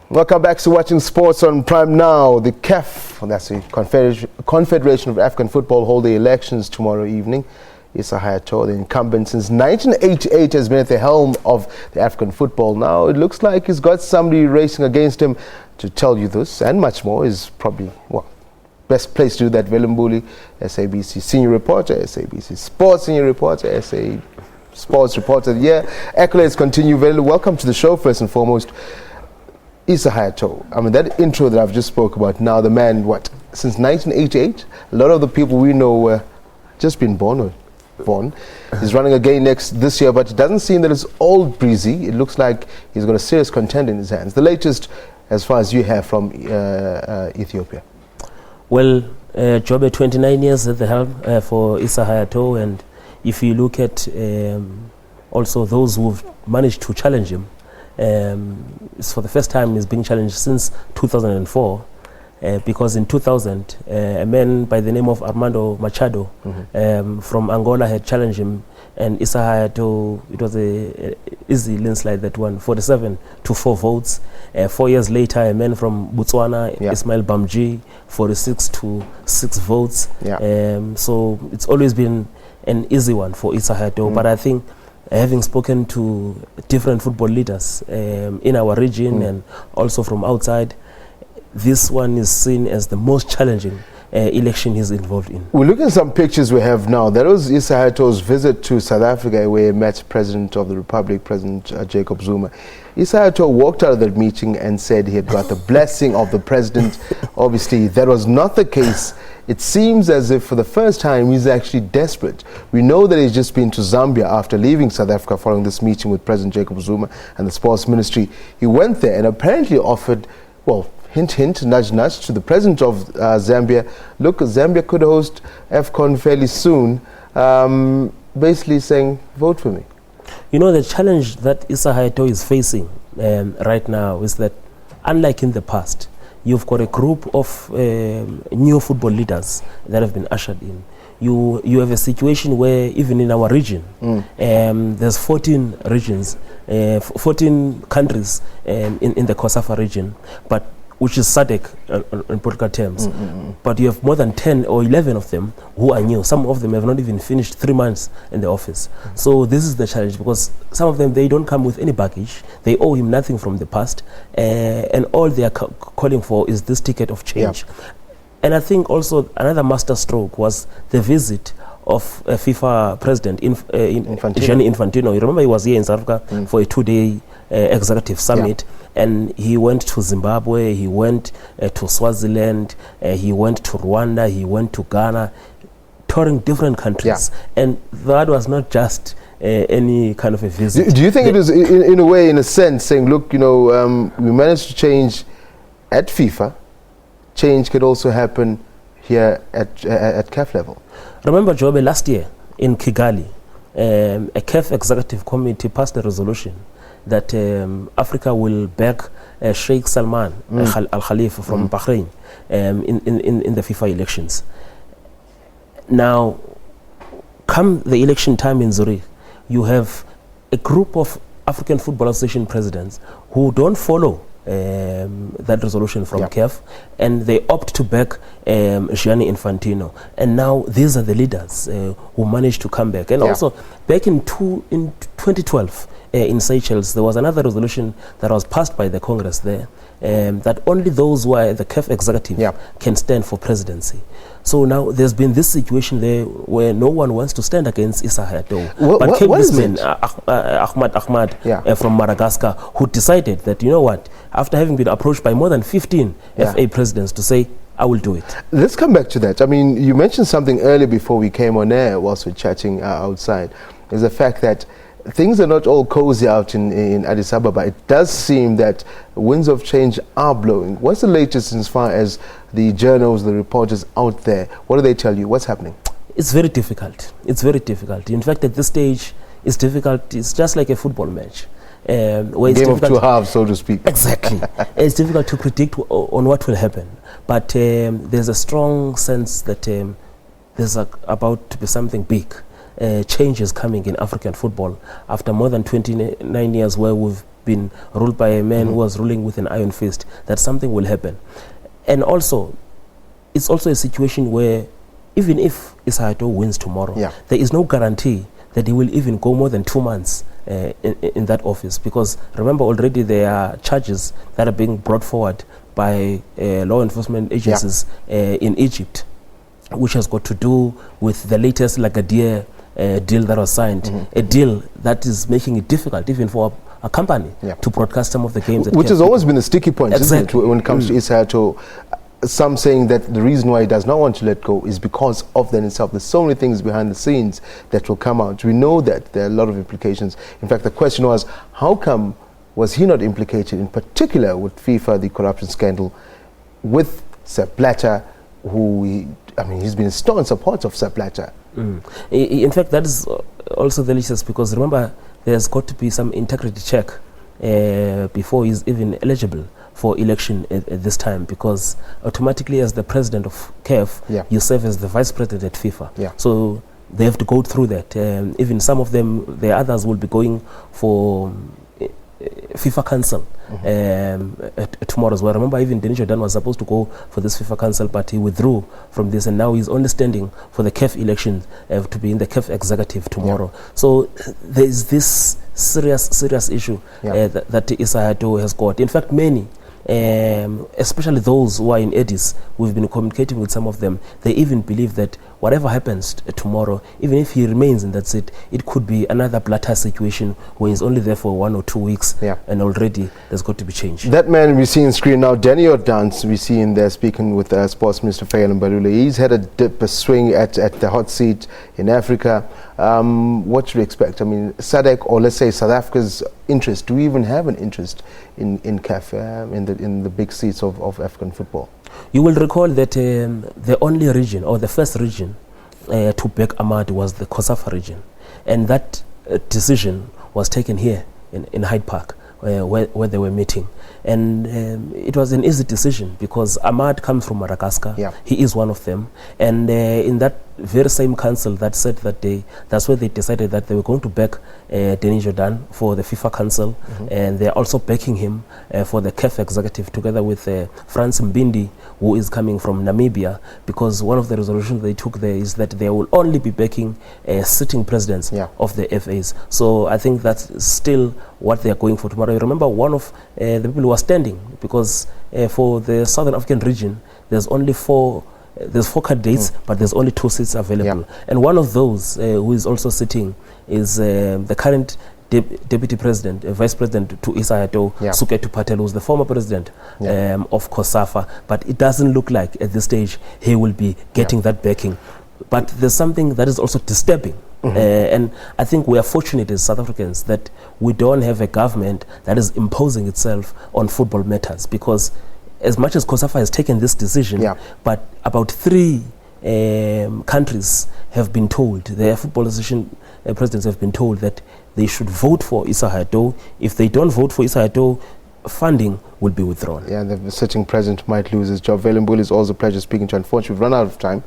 Welcome back to Watching Sports on Prime Now. The CAF, that's the Confederation of African Football, hold the elections tomorrow evening. Issa Hayatou, the incumbent since 1988, has been at the helm of the African football. Now it looks like he's got somebody racing against him. To tell you this and much more is probably, best place to do that, Velile Mbuli, SABC senior reporter, SABC sports senior reporter, SA sports reporter. Yeah, accolades continue. Velile, welcome to the show first and foremost. Issa Hayatou, I mean, that intro that I've just spoke about now, the man, since 1988, a lot of the people we know were just been born. He's running again this year, but it doesn't seem that it's all breezy. It looks like he's got a serious contender in his hands. The latest, as far as you have from Ethiopia. Well, Jobe, 29 years at the helm for Issa Hayatou, and if you look at also those who've managed to challenge him, it's for the first time he's being challenged since 2004, because in 2000 a man by the name of Armando Machado from Angola had challenged him, and Issa Hayatou, it was a easy landslide that won, 47 to 4 votes. 4 years later, a man from Botswana, Ismail Bamji, 46 to 6 votes. So it's always been an easy one for Issa Hayatou, but I think having spoken to different football leaders in our region and also from outside, this one is seen as the most challenging election he's involved in. We're looking at some pictures we have now. That was Issa Hayatou's visit to South Africa, where he met President of the Republic, President Jacob Zuma. Issa Hayatou walked out of that meeting and said he had got the blessing of the president. Obviously, that was not the case. It seems as if for the first time he's actually desperate. We know that he's just been to Zambia after leaving South Africa following this meeting with President Jacob Zuma and the sports ministry. He went there and apparently offered, hint, hint, nudge, nudge, to the president of Zambia. Look, Zambia could host AFCON fairly soon, basically saying, vote for me. You know, the challenge that Issa Hayatou is facing right now is that, unlike in the past, you've got a group of new football leaders that have been ushered in. You have a situation where even in our region, there's 14 regions, 14 countries in the COSAFA region, but which is SADC in political terms. But you have more than 10 or 11 of them who are new. Some of them have not even finished 3 months in the office. So this is the challenge, because some of them, they don't come with any baggage. They owe him nothing from the past. And all they are calling for is this ticket of change. And I think also another master stroke was the visit of FIFA president Gianni Infantino. You remember he was here in South Africa for a 2-day executive summit. And he went to Zimbabwe, he went to Swaziland, he went to Rwanda, he went to Ghana, touring different countries. And that was not just any kind of a visit. Do you think it was, in a way, in a sense, saying, look, we managed to change at FIFA, change could also happen here at CAF level? Remember, Jobe, last year in Kigali, a CAF executive committee passed a resolution that Africa will back Sheikh Salman Al Khalifa from Bahrain in the FIFA elections. Now, come the election time in Zurich, you have a group of African Football Association presidents who don't follow that resolution from CAF, and they opt to back Gianni Infantino. And now these are the leaders who managed to come back. And also, back in 2012, in Seychelles, there was another resolution that was passed by the Congress there, that only those who are the CAF executive can stand for presidency. So now there's been this situation there where no one wants to stand against Issa Hayatou. But came this man, Ahmad from Madagascar, who decided that, you know what, after having been approached by more than 15 FA presidents to say, I will do it. Let's come back to that. I mean, you mentioned something earlier before we came on air whilst we're chatting outside, is the fact that things are not all cozy out in Addis Ababa. It does seem that winds of change are blowing. What's the latest as far as the journals, the reporters out there? What do they tell you? What's happening? It's very difficult. It's very difficult. In fact, at this stage, it's difficult. It's just like a football match. Where it's game of two halves, so to speak. Exactly. It's difficult to predict on what will happen. But there's a strong sense that there's about to be something big. Change is coming in African football after more than 29 years where we've been ruled by a man who was ruling with an iron fist, that something will happen. And also, it's also a situation where even if Issa Hayatou wins tomorrow, there is no guarantee that he will even go more than 2 months in that office, because remember, already there are charges that are being brought forward by law enforcement agencies in Egypt, which has got to do with the latest Lagadia deal that was signed, a deal that is making it difficult even for a company to broadcast some of the games. Which has always been a sticky point, isn't it, when it comes to Issa Hayatou? Some saying that the reason why he does not want to let go is because of that itself. There's so many things behind the scenes that will come out. We know that there are a lot of implications. In fact, the question was, how come was he not implicated, in particular with FIFA, the corruption scandal, with Sepp Blatter, who, he's been a staunch supporter of Sepp Blatter. In fact, that is also delicious, because remember, there's got to be some integrity check before he's even eligible for election at this time, because automatically as the president of CAF, you serve as the vice president at FIFA. So they have to go through that. Even some of them, the others will be going for FIFA Council tomorrow as well. Remember, even Denis Jordan was supposed to go for this FIFA Council, but he withdrew from this, and now he's only standing for the CAF election to be in the CAF executive tomorrow. So there is this serious issue that Issa Hayatou has got. In fact, many, especially those who are in Edis, we've been communicating with some of them, they even believe that whatever happens tomorrow, even if he remains in that seat, it could be another Blatter situation where he's only there for 1 or 2 weeks, and already there's got to be change. That man we see on screen now, Danny Ordance, we see in there speaking with Sports Minister Velile Mbuli. He's had a swing at the hot seat in Africa. What should we expect? SADC, or let's say South Africa's interest, do we even have an interest in CAF, in the big seats of African football? You will recall that the only region, or the first region to back Ahmad, was the COSAFA region, and that decision was taken here in Hyde Park, where they were meeting, and it was an easy decision because Ahmad comes from Madagascar. He is one of them, and in that very same council that said that that's where they decided that they were going to back Denis Jordan for the FIFA Council, and they're also backing him for the CAF executive, together with Frans Mbindi, who is coming from Namibia, because one of the resolutions they took there is that they will only be backing sitting presidents of the FAs. So I think that's still what they are going for tomorrow. You remember, one of the people who are standing, because for the Southern African region, there's only four candidates, but there's only 2 seats available. And one of those who is also sitting is the current deputy president, vice president to Issa Hayatou, Suketu Patel, who's the former president of COSAFA. But it doesn't look like at this stage he will be getting that backing. But there's something that is also disturbing. And I think we are fortunate as South Africans that we don't have a government that is imposing itself on football matters, because as much as COSAFA has taken this decision, but about 3 countries have been told, their football association presidents have been told that they should vote for Issa Hayatou. If they don't vote for Issa Hayatou, funding will be withdrawn. The sitting president might lose his job. Velile Mbuli, it's always a pleasure speaking to you. Unfortunately, we've run out of time.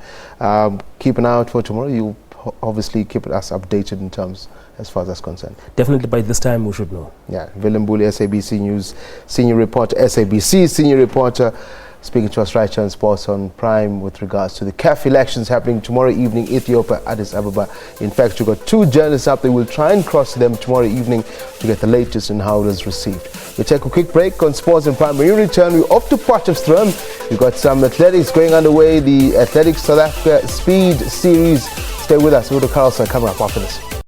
Keep an eye out for tomorrow. You'll obviously keep us updated in terms as far as that's concerned. Definitely by this time we should know. Velile Mbuli, SABC News senior reporter, SABC senior reporter, speaking to us right here on Sports on Prime with regards to the CAF elections happening tomorrow evening, Ethiopia, Addis Ababa. In fact, you've got 2 journalists up there. We'll try and cross them tomorrow evening to get the latest in how it was received. We'll take a quick break on Sports on Prime. When you return, we're off to Potchefstroom. We've got some athletics going underway, the Athletics South Africa Speed Series. Stay with us. Udo Carlson coming up after this.